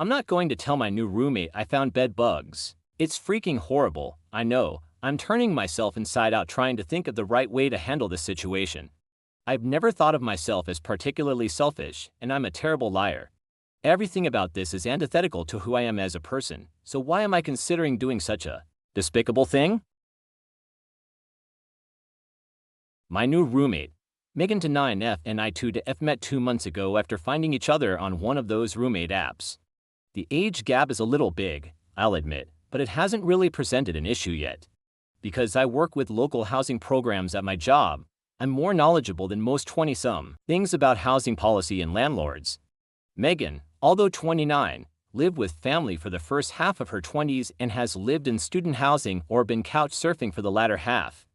I'm not going to tell my new roommate I found bed bugs. It's freaking horrible, I know. I'm turning myself inside out trying to think of the right way to handle this situation. I've never thought of myself as particularly selfish, and I'm a terrible liar. Everything about this is antithetical to who I am as a person, so why am I considering doing such a despicable thing? My new roommate, Megan to 9F and I 2 to F met 2 months ago after finding each other on one of those roommate apps. The age gap is a little big, I'll admit, but it hasn't really presented an issue yet. Because I work with local housing programs at my job, I'm more knowledgeable than most 20-some things about housing policy and landlords. Megan, although 29, lived with family for the first half of her 20s and has lived in student housing or been couch surfing for the latter half.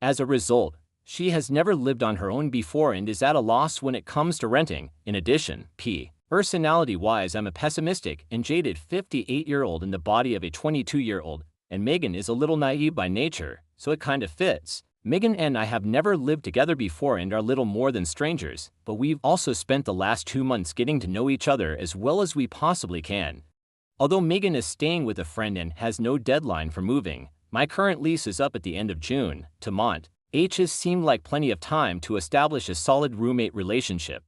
As a result, she has never lived on her own before and is at a loss when it comes to renting. In addition, personality-wise, I'm a pessimistic and jaded 58-year-old in the body of a 22-year-old, and Megan is a little naive by nature, so it kind of fits. Megan and I have never lived together before and are little more than strangers, but we've also spent the last 2 months getting to know each other as well as we possibly can. Although Megan is staying with a friend and has no deadline for moving, my current lease is up at the end of June. To Mont H's seemed like plenty of time to establish a solid roommate relationship.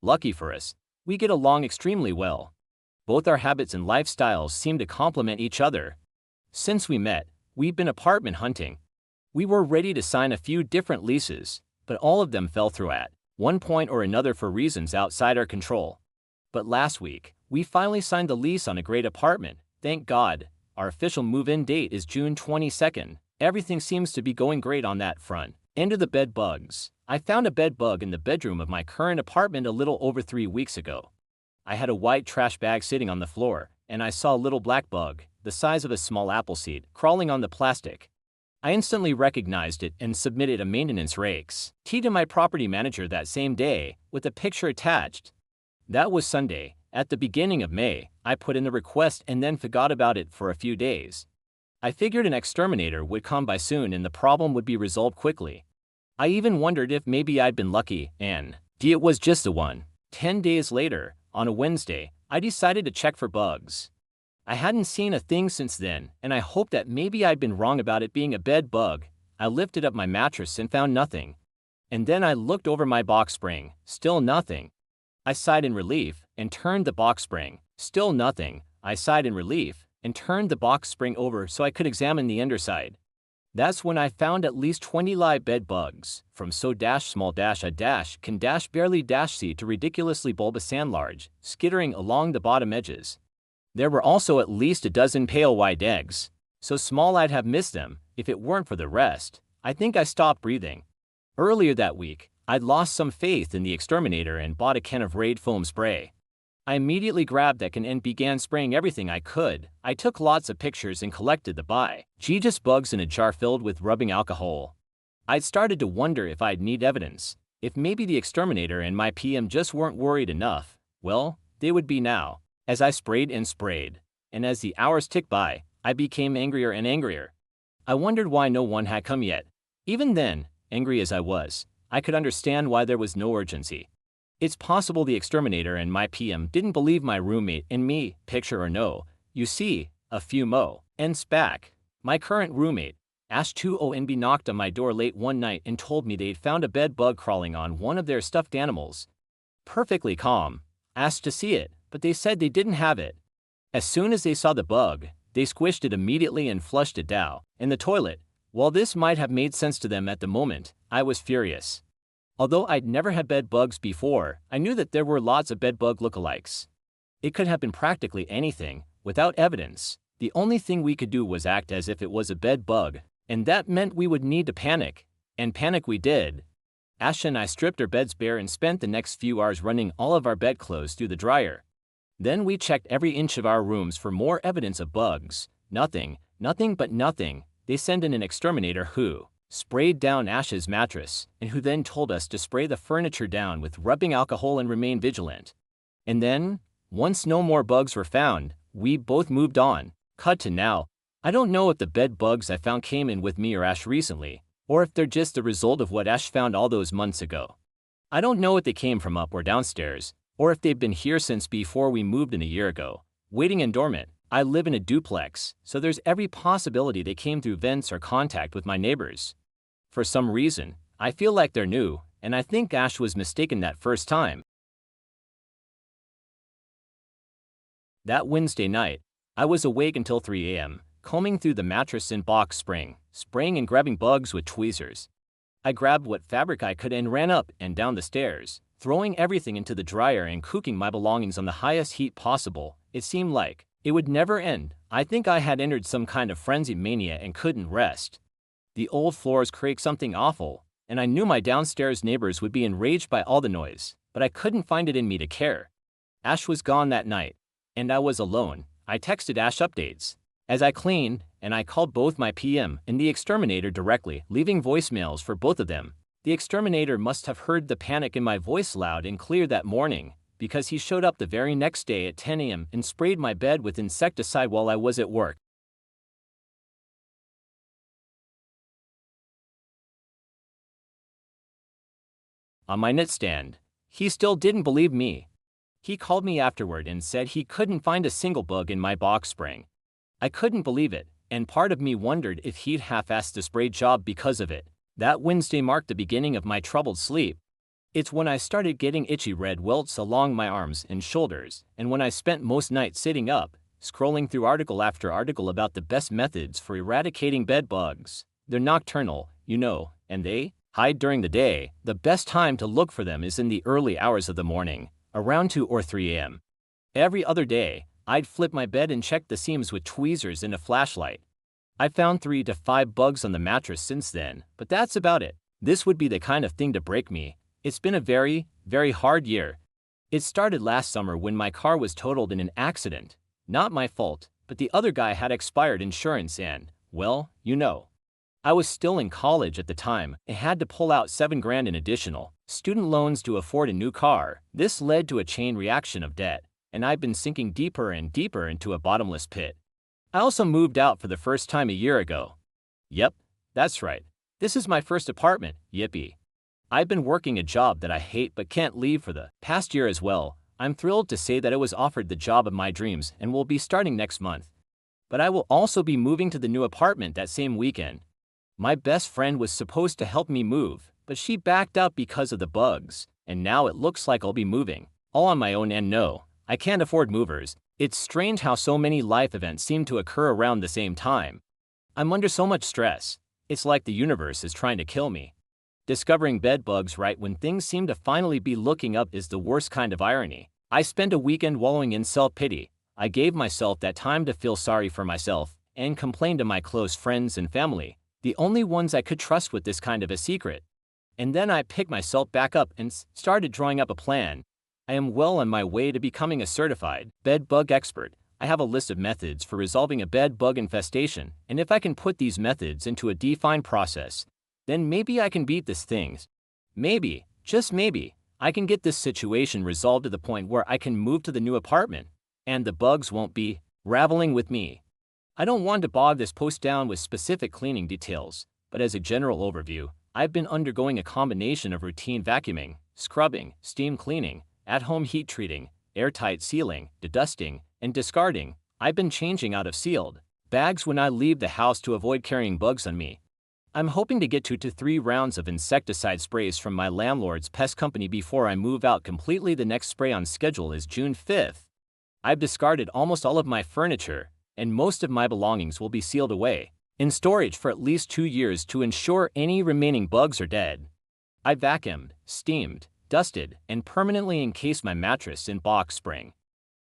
Lucky for us, we get along extremely well. Both our habits and lifestyles seem to complement each other. Since we met, we've been apartment hunting. We were ready to sign a few different leases, but all of them fell through at one point or another for reasons outside our control. But last week, we finally signed the lease on a great apartment, thank God. Our official move-in date is June 22nd. Everything seems to be going great on that front. Enter the bed bugs. I found a bed bug in the bedroom of my current apartment a little over 3 weeks ago. I had a white trash bag sitting on the floor, and I saw a little black bug, the size of a small apple seed, crawling on the plastic. I instantly recognized it and submitted a maintenance request to my property manager that same day, with a picture attached. That was Sunday. At the beginning of May, I put in the request and then forgot about it for a few days. I figured an exterminator would come by soon and the problem would be resolved quickly. I even wondered if maybe I'd been lucky and it was just the one. 10 days later, on a Wednesday, I decided to check for bugs. I hadn't seen a thing since then, and I hoped that maybe I'd been wrong about it being a bed bug. I lifted up my mattress and found nothing. And then I looked over my box spring, still nothing. I sighed in relief and turned the box spring, still nothing. I sighed in relief and turned the box spring over so I could examine the underside. That's when I found at least 20 live bed bugs, from so-small-a-can-barely-c to ridiculously bulbous and large, skittering along the bottom edges. There were also at least a dozen pale white eggs, so small I'd have missed them if it weren't for the rest. I think I stopped breathing. Earlier that week, I'd lost some faith in the exterminator and bought a can of Raid foam spray. I immediately grabbed that can and began spraying everything I could. I took lots of pictures and collected the Jesus bugs in a jar filled with rubbing alcohol. I'd started to wonder if I'd need evidence, if maybe the exterminator and my PM just weren't worried enough. Well, they would be now. As I sprayed and sprayed, and as the hours ticked by, I became angrier and angrier. I wondered why no one had come yet. Even then, angry as I was, I could understand why there was no urgency. It's possible the exterminator and my PM didn't believe my roommate and me, picture or no. You see, a few months back, my current roommate, Ash2ONB, knocked on my door late one night and told me they'd found a bed bug crawling on one of their stuffed animals. Perfectly calm, asked to see it, but they said they didn't have it. As soon as they saw the bug, they squished it immediately and flushed it down in the toilet. While this might have made sense to them at the moment, I was furious. Although I'd never had bed bugs before, I knew that there were lots of bed bug lookalikes. It could have been practically anything, without evidence. The only thing we could do was act as if it was a bed bug, and that meant we would need to panic. And panic we did. Ash and I stripped our beds bare and spent the next few hours running all of our bedclothes through the dryer. Then we checked every inch of our rooms for more evidence of bugs. Nothing but nothing. They sent in an exterminator who sprayed down Ash's mattress, and who then told us to spray the furniture down with rubbing alcohol and remain vigilant. And then, once no more bugs were found, we both moved on. Cut to now. I don't know if the bed bugs I found came in with me or Ash recently, or if they're just the result of what Ash found all those months ago. I don't know if they came from up or downstairs, or if they've been here since before we moved in a year ago. waiting and dormant. I live in a duplex, so there's every possibility they came through vents or contact with my neighbors. For some reason, I feel like they're new, and I think Ash was mistaken that first time. That Wednesday night, I was awake until 3 a.m., combing through the mattress in box spring, spraying and grabbing bugs with tweezers. I grabbed what fabric I could and ran up and down the stairs, throwing everything into the dryer and cooking my belongings on the highest heat possible. It seemed like it would never end. I think I had entered some kind of frenzy mania and couldn't rest. The old floors creaked something awful, and I knew my downstairs neighbors would be enraged by all the noise, but I couldn't find it in me to care. Ash was gone that night, and I was alone. I texted Ash updates as I cleaned, and I called both my PM and the exterminator directly, leaving voicemails for both of them. The exterminator must have heard the panic in my voice loud and clear that morning, because he showed up the very next day at 10 a.m. and sprayed my bed with insecticide while I was at work. On my nightstand, he still didn't believe me. He called me afterward and said he couldn't find a single bug in my box spring. I couldn't believe it, and part of me wondered if he'd half-assed the spray job because of it. That Wednesday marked the beginning of my troubled sleep. It's when I started getting itchy red welts along my arms and shoulders, and when I spent most nights sitting up, scrolling through article after article about the best methods for eradicating bed bugs. They're nocturnal, you know, and they hide during the day. The best time to look for them is in the early hours of the morning, around 2 or 3 a.m. Every other day, I'd flip my bed and check the seams with tweezers and a flashlight. I found 3 to 5 bugs on the mattress since then, but that's about it. This would be the kind of thing to break me. It's been a very, very hard year. It started last summer when my car was totaled in an accident. Not my fault, but the other guy had expired insurance and, well, you know. I was still in college at the time and had to pull out $7,000 in additional student loans to afford a new car. This led to a chain reaction of debt, and I've been sinking deeper and deeper into a bottomless pit. I also moved out for the first time a year ago. Yep, that's right. This is my first apartment, yippee. I've been working a job that I hate but can't leave for the past year as well. I'm thrilled to say that I was offered the job of my dreams and will be starting next month. But I will also be moving to the new apartment that same weekend. My best friend was supposed to help me move, but she backed out because of the bugs, and now it looks like I'll be moving, all on my own, and no, I can't afford movers. It's strange how so many life events seem to occur around the same time. I'm under so much stress. It's like the universe is trying to kill me. Discovering bed bugs right when things seem to finally be looking up is the worst kind of irony. I spent a weekend wallowing in self-pity. I gave myself that time to feel sorry for myself and complain to my close friends and family, the only ones I could trust with this kind of a secret. And then I picked myself back up and started drawing up a plan. I am well on my way to becoming a certified bed bug expert. I have a list of methods for resolving a bed bug infestation, and if I can put these methods into a defined process, then maybe I can beat this thing. Maybe, just maybe, I can get this situation resolved to the point where I can move to the new apartment, and the bugs won't be raveling with me. I don't want to bog this post down with specific cleaning details, but as a general overview, I've been undergoing a combination of routine vacuuming, scrubbing, steam cleaning, at-home heat treating, airtight sealing, dedusting, and discarding. I've been changing out of sealed bags when I leave the house to avoid carrying bugs on me. I'm hoping to get 2 to 3 rounds of insecticide sprays from my landlord's pest company before I move out completely. The next spray on schedule is June 5th. I've discarded almost all of my furniture, and most of my belongings will be sealed away in storage for at least 2 years to ensure any remaining bugs are dead. I vacuumed, steamed, dusted, and permanently encased my mattress in box spring.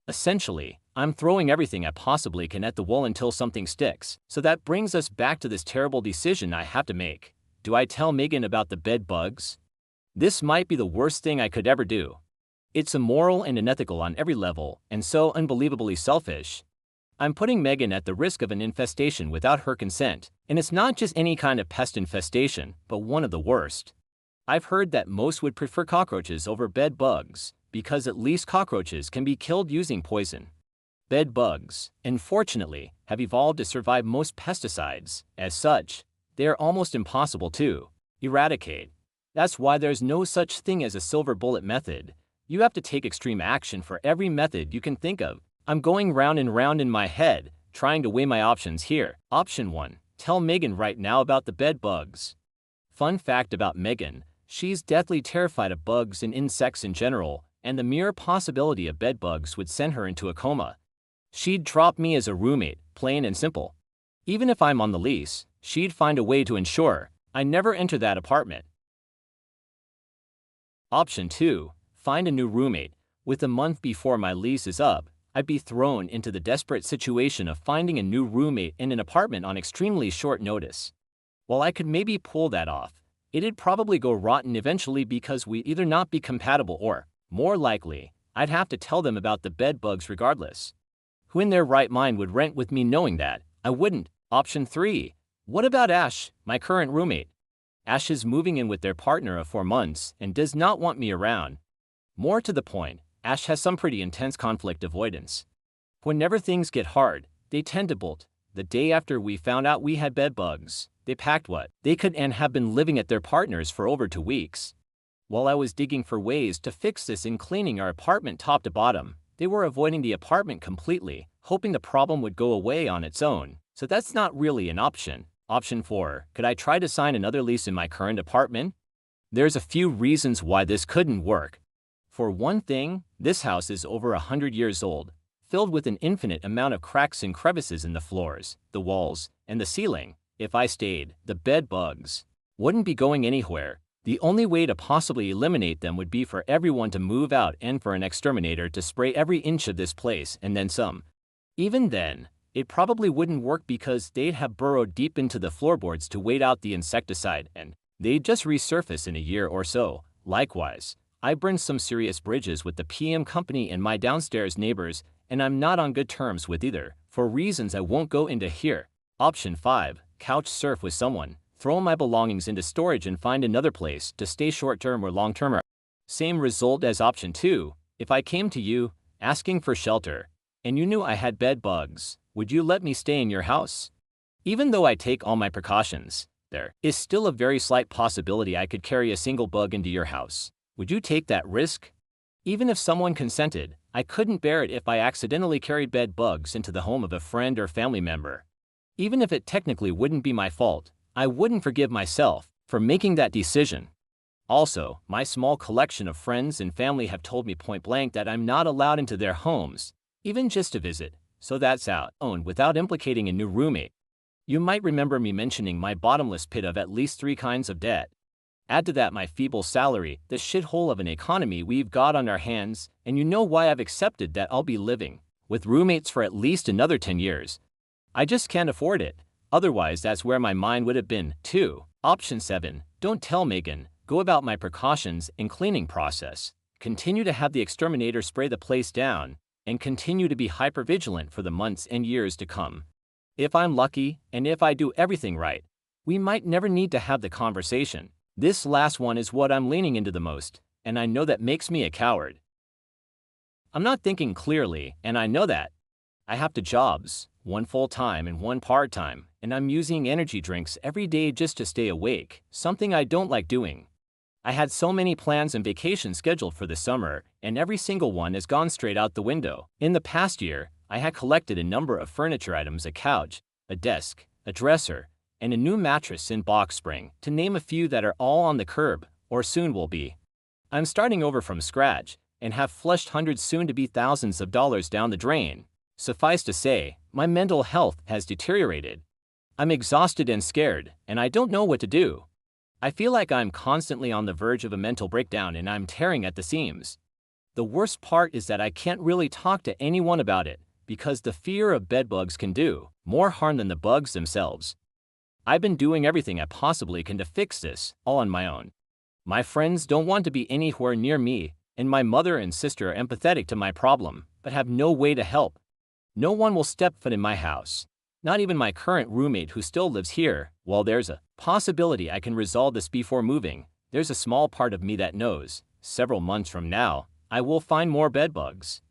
Essentially, I'm throwing everything I possibly can at the wall until something sticks. So that brings us back to this terrible decision I have to make. Do I tell Megan about the bed bugs? This might be the worst thing I could ever do. It's immoral and unethical on every level, and so unbelievably selfish. I'm putting Megan at the risk of an infestation without her consent, and it's not just any kind of pest infestation, but one of the worst. I've heard that most would prefer cockroaches over bed bugs, because at least cockroaches can be killed using poison. Bed bugs, unfortunately, have evolved to survive most pesticides. As such, they are almost impossible to eradicate. That's why there's no such thing as a silver bullet method. You have to take extreme action for every method you can think of. I'm going round and round in my head, trying to weigh my options here. Option 1. Tell Megan right now about the bed bugs. Fun fact about Megan, she's deathly terrified of bugs and insects in general, and the mere possibility of bed bugs would send her into a coma. She'd drop me as a roommate, plain and simple. Even if I'm on the lease, she'd find a way to ensure I never enter that apartment. Option 2. Find a new roommate. With a month before my lease is up, I'd be thrown into the desperate situation of finding a new roommate in an apartment on extremely short notice. While I could maybe pull that off, it'd probably go rotten eventually because we'd either not be compatible or, more likely, I'd have to tell them about the bed bugs regardless. Who in their right mind would rent with me knowing that? I wouldn't. Option 3. What about Ash, my current roommate? Ash is moving in with their partner of 4 months and does not want me around. More to the point, Ash has some pretty intense conflict avoidance. Whenever things get hard, they tend to bolt. The day after we found out we had bed bugs, they packed what they could and have been living at their partners for over 2 weeks. While I was digging for ways to fix this and cleaning our apartment top to bottom, they were avoiding the apartment completely, hoping the problem would go away on its own. So that's not really an option. Option 4. Could I try to sign another lease in my current apartment? There's a few reasons why this couldn't work. For one thing, this house is over 100 years old, filled with an infinite amount of cracks and crevices in the floors, the walls, and the ceiling. If I stayed, the bed bugs wouldn't be going anywhere. The only way to possibly eliminate them would be for everyone to move out and for an exterminator to spray every inch of this place and then some. Even then, it probably wouldn't work because they'd have burrowed deep into the floorboards to wait out the insecticide and they'd just resurface in a year or so. Likewise, I burned some serious bridges with the PM company and my downstairs neighbors, and I'm not on good terms with either, for reasons I won't go into here. Option 5. Couch surf with someone. Throw my belongings into storage and find another place to stay short-term or long-term. Same result as option 2. If I came to you, asking for shelter, and you knew I had bed bugs, would you let me stay in your house? Even though I take all my precautions, there is still a very slight possibility I could carry a single bug into your house. Would you take that risk? Even if someone consented, I couldn't bear it if I accidentally carried bed bugs into the home of a friend or family member. Even if it technically wouldn't be my fault, I wouldn't forgive myself for making that decision. Also, my small collection of friends and family have told me point blank that I'm not allowed into their homes, even just to visit, so that's out without implicating a new roommate. You might remember me mentioning my bottomless pit of at least 3 kinds of debt. Add to that my feeble salary, the shithole of an economy we've got on our hands, and you know why I've accepted that I'll be living with roommates for at least another 10 years. I just can't afford it. Otherwise, that's where my mind would have been, too. Option 7. Don't tell Megan. Go about my precautions and cleaning process. Continue to have the exterminator spray the place down, and continue to be hypervigilant for the months and years to come. If I'm lucky, and if I do everything right, we might never need to have the conversation. This last one is what I'm leaning into the most, and I know that makes me a coward. I'm not thinking clearly, and I know that. I have 2 jobs, one full-time and one part-time, and I'm using energy drinks every day just to stay awake, something I don't like doing. I had so many plans and vacations scheduled for the summer, and every single one has gone straight out the window. In the past year, I had collected a number of furniture items: a couch, a desk, a dresser, and a new mattress in box spring, to name a few that are all on the curb, or soon will be. I'm starting over from scratch, and have flushed hundreds, soon to be thousands of dollars down the drain. Suffice to say, my mental health has deteriorated. I'm exhausted and scared, and I don't know what to do. I feel like I'm constantly on the verge of a mental breakdown and I'm tearing at the seams. The worst part is that I can't really talk to anyone about it, because the fear of bedbugs can do more harm than the bugs themselves. I've been doing everything I possibly can to fix this, all on my own. My friends don't want to be anywhere near me, and my mother and sister are empathetic to my problem, but have no way to help. No one will step foot in my house, not even my current roommate who still lives here. While there's a possibility I can resolve this before moving, there's a small part of me that knows, several months from now, I will find more bedbugs.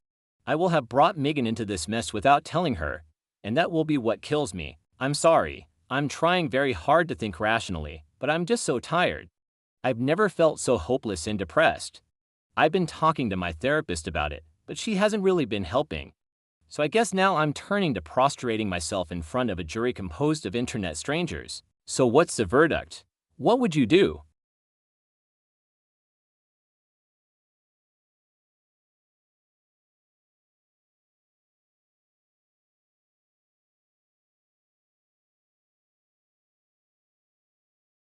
I will have brought Megan into this mess without telling her, and that will be what kills me. I'm sorry. I'm trying very hard to think rationally, but I'm just so tired. I've never felt so hopeless and depressed. I've been talking to my therapist about it, but she hasn't really been helping. So I guess now I'm turning to prostrating myself in front of a jury composed of internet strangers. So what's the verdict? What would you do?